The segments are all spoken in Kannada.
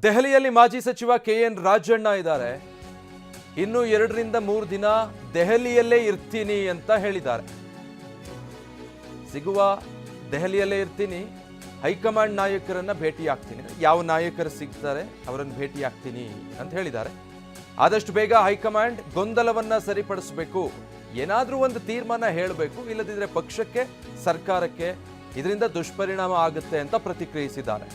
ದೆಹಲಿಯಲ್ಲಿ ಮಾಜಿ ಸಚಿವ ಕೆಎನ್ ರಾಜಣ್ಣ ಇದ್ದಾರೆ. ಇನ್ನು 2 ರಿಂದ 3 ದಿನ ದೆಹಲಿಯಲ್ಲೇ ಇರ್ತೀನಿ ಅಂತ ಹೇಳಿದ್ದಾರೆ. ಸಿಗುವ ದೆಹಲಿಯಲ್ಲೇ ಇರ್ತೀನಿ, ಹೈಕಮಾಂಡ್ ನಾಯಕರನ್ನ ಭೇಟಿ ಆಗ್ತೀನಿ, ಯಾವ ನಾಯಕರು ಸಿಗ್ತಾರೆ ಅವರನ್ನು ಭೇಟಿ ಆಗ್ತೀನಿ ಅಂತ ಹೇಳಿದ್ದಾರೆ. ಆದಷ್ಟು ಬೇಗ ಹೈಕಮಾಂಡ್ ಗೊಂದಲವನ್ನ ಸರಿಪಡಿಸಬೇಕು, ಏನಾದರೂ ಒಂದು ತೀರ್ಮಾನ ಹೇಳಬೇಕು, ಇಲ್ಲದಿದ್ದರೆ ಪಕ್ಷಕ್ಕೆ ಸರ್ಕಾರಕ್ಕೆ ಇದರಿಂದ ದುಷ್ಪರಿಣಾಮ ಆಗುತ್ತೆ ಅಂತ ಪ್ರತಿಕ್ರಿಯಿಸಿದ್ದಾರೆ.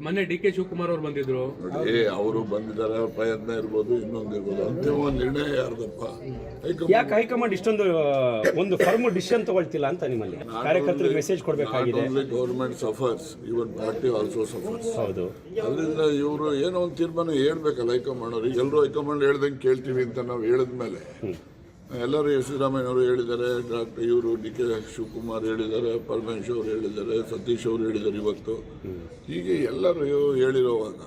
ಮೊನ್ನೆ ಡಿ.ಕೆ. ಶಿವಕುಮಾರ್ ಅವರು ಬಂದಿದ್ರು. ಅವರು ಬಂದಿದ್ದಾರೆ, ಅವ್ರ ಪ್ರಯತ್ನ ಇರ್ಬೋದು, ಇನ್ನೊಂದಿರ್ಬೋದು, ಅಂತಿಮ ನಿರ್ಣಯ ಯಾರ್ದಪ್ಪ? ಯಾಕೆ ಹೈಕಮಾಂಡ್ ಇಷ್ಟೊಂದು ಒಂದು ಫರ್ಮ್ ಡಿಸಿಷನ್ ತಗೊಳ್ತಿಲ್ಲ ಅಂತ ನಿಮ್ಮಲ್ಲಿ ಕಾರ್ಯಕರ್ತರಿಗೆ ಮೆಸೇಜ್ ಕೊಡಬೇಕಾಗಿದೆ. ಗವರ್ಮೆಂಟ್ ಸಫರ್ಸ್, ಇವನ್ ಪಾರ್ಟಿ ಆಲ್ಸೋ ಸಫರ್ಸ್. ಹೌದು, ಅದರಿಂದ ಇವರು ಏನೋ ಒಂದು ತೀರ್ಮಾನ ಹೇಳ್ಬೇಕಲ್ಲ ಹೈಕಮಾಂಡ್ ಅವ್ರಿಗೆ. ಎಲ್ಲರೂ ಹೈಕಮಾಂಡ್ ಹೇಳ್ದಂಗೆ ಕೇಳ್ತೀವಿ ಅಂತ ನಾವು ಹೇಳಿದ್ಮೇಲೆ ಎಲ್ಲರೂ ಸಿದ್ದರಾಮಯ್ಯವರು ಹೇಳಿದ್ದಾರೆ, ಇವರು ಡಿ.ಕೆ. ಶಿವಕುಮಾರ್ ಹೇಳಿದ್ದಾರೆ, ಪರಮೇಶ್ವರ್ ಅವರು ಹೇಳಿದ್ದಾರೆ, ಸತೀಶ್ ಅವರು ಹೇಳಿದ್ದಾರೆ ಇವತ್ತು. ಹೀಗೆ ಎಲ್ಲರೂ ಹೇಳಿರುವಾಗ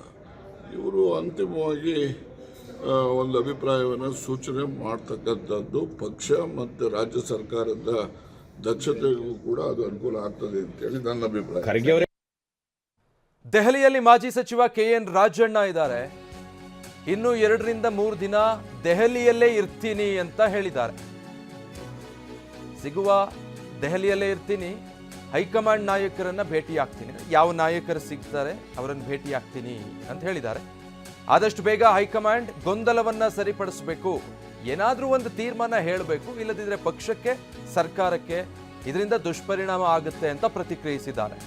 ಇವರು ಅಂತಿಮವಾಗಿ ಒಂದು ಅಭಿಪ್ರಾಯವನ್ನು ಸೂಚನೆ ಮಾಡ್ತಕ್ಕಂಥದ್ದು ಪಕ್ಷ ಮತ್ತು ರಾಜ್ಯ ಸರ್ಕಾರದ ದಕ್ಷತೆಗೂ ಕೂಡ ಅದು ಅನುಕೂಲ ಆಗ್ತದೆ ಅಂತೇಳಿ ನನ್ನ ಅಭಿಪ್ರಾಯ. ದೆಹಲಿಯಲ್ಲಿ ಮಾಜಿ ಸಚಿವ ಕೆಎನ್ ರಾಜಣ್ಣ ಇದ್ದಾರೆ. ಇನ್ನು 2 ರಿಂದ 3 ದಿನ ದೆಹಲಿಯಲ್ಲೇ ಇರ್ತೀನಿ ಅಂತ ಹೇಳಿದ್ದಾರೆ. ಸಿಗುವ ದೆಹಲಿಯಲ್ಲೇ ಇರ್ತೀನಿ, ಹೈಕಮಾಂಡ್ ನಾಯಕರನ್ನ ಭೇಟಿ ಆಗ್ತೀನಿ, ಯಾವ ನಾಯಕರು ಸಿಗ್ತಾರೆ ಅವರನ್ನು ಭೇಟಿ ಆಗ್ತೀನಿ ಅಂತ ಹೇಳಿದ್ದಾರೆ. ಆದಷ್ಟು ಬೇಗ ಹೈಕಮಾಂಡ್ ಗೊಂದಲವನ್ನ ಸರಿಪಡಿಸಬೇಕು, ಏನಾದರೂ ಒಂದು ತೀರ್ಮಾನ ಹೇಳಬೇಕು, ಇಲ್ಲದಿದ್ದರೆ ಪಕ್ಷಕ್ಕೆ ಸರ್ಕಾರಕ್ಕೆ ಇದರಿಂದ ದುಷ್ಪರಿಣಾಮ ಆಗುತ್ತೆ ಅಂತ ಪ್ರತಿಕ್ರಿಯಿಸಿದ್ದಾರೆ.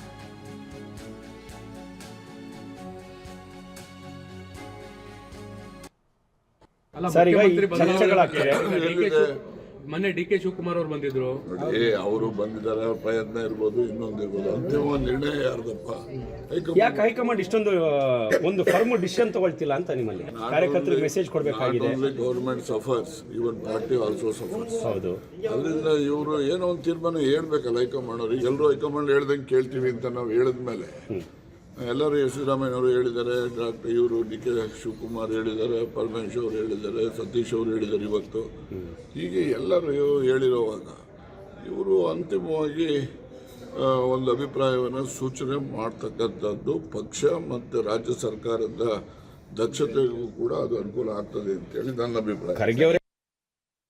ಮೊನ್ನೆ ಡಿ.ಕೆ. ಶಿವಕುಮಾರ್ ಅವರು ಬಂದಿದ್ರು. ಅವರು ಬಂದಿದ್ದಾರೆ, ಅವ್ರ ಪ್ರಯತ್ನ ಇರ್ಬೋದು, ಇನ್ನೊಂದಿರ್ಬೋದು, ಅಂತಿಮ ನಿರ್ಣಯ ಯಾರ್ದಪ್ಪ? ಯಾಕೆ ಹೈಕಮಾಂಡ್ ಇಷ್ಟೊಂದು ಒಂದು ಫರ್ಮ್ ಡಿಸಿಷನ್ ತಗೊಳ್ತಿಲ್ಲ ಅಂತ ನಿಮ್ಮಲ್ಲಿ ಕಾರ್ಯಕರ್ತರಿಗೆ ಮೆಸೇಜ್ ಕೊಡಬೇಕಾಗಿದೆ. ಗವರ್ಮೆಂಟ್ ಸಫರ್ಸ್, ಇವನ್ ಪಾರ್ಟಿ ಆಲ್ಸೋ ಸಫರ್ಸ್. ಹೌದು, ಅದರಿಂದ ಇವರು ಏನೋ ಒಂದು ತೀರ್ಮಾನ ಹೇಳ್ಬೇಕಲ್ಲ ಹೈಕಮಾಂಡ್ ಅವ್ರಿಗೆ. ಎಲ್ಲರೂ ಹೈಕಮಾಂಡ್ ಹೇಳ್ದಂಗೆ ಕೇಳ್ತೀವಿ ಅಂತ ನಾವು ಹೇಳಿದ್ಮೇಲೆ ಎಲ್ಲರೂ ಸಿದ್ದರಾಮಯ್ಯವರು ಹೇಳಿದ್ದಾರೆ, ಇವರು ಡಿ.ಕೆ. ಶಿವಕುಮಾರ್ ಹೇಳಿದ್ದಾರೆ, ಪರಮೇಶ್ವರ್ ಅವರು ಹೇಳಿದ್ದಾರೆ, ಸತೀಶ್ ಅವರು ಹೇಳಿದ್ದಾರೆ ಇವತ್ತು. ಹೀಗೆ ಎಲ್ಲರೂ ಹೇಳಿರುವಾಗ ಇವರು ಅಂತಿಮವಾಗಿ ಒಂದು ಅಭಿಪ್ರಾಯವನ್ನು ಸೂಚನೆ ಮಾಡ್ತಕ್ಕಂಥದ್ದು ಪಕ್ಷ ಮತ್ತು ರಾಜ್ಯ ಸರ್ಕಾರದ ದಕ್ಷತೆಗೂ ಕೂಡ ಅದು ಅನುಕೂಲ ಆಗ್ತದೆ ಅಂತೇಳಿ ನನ್ನ ಅಭಿಪ್ರಾಯ.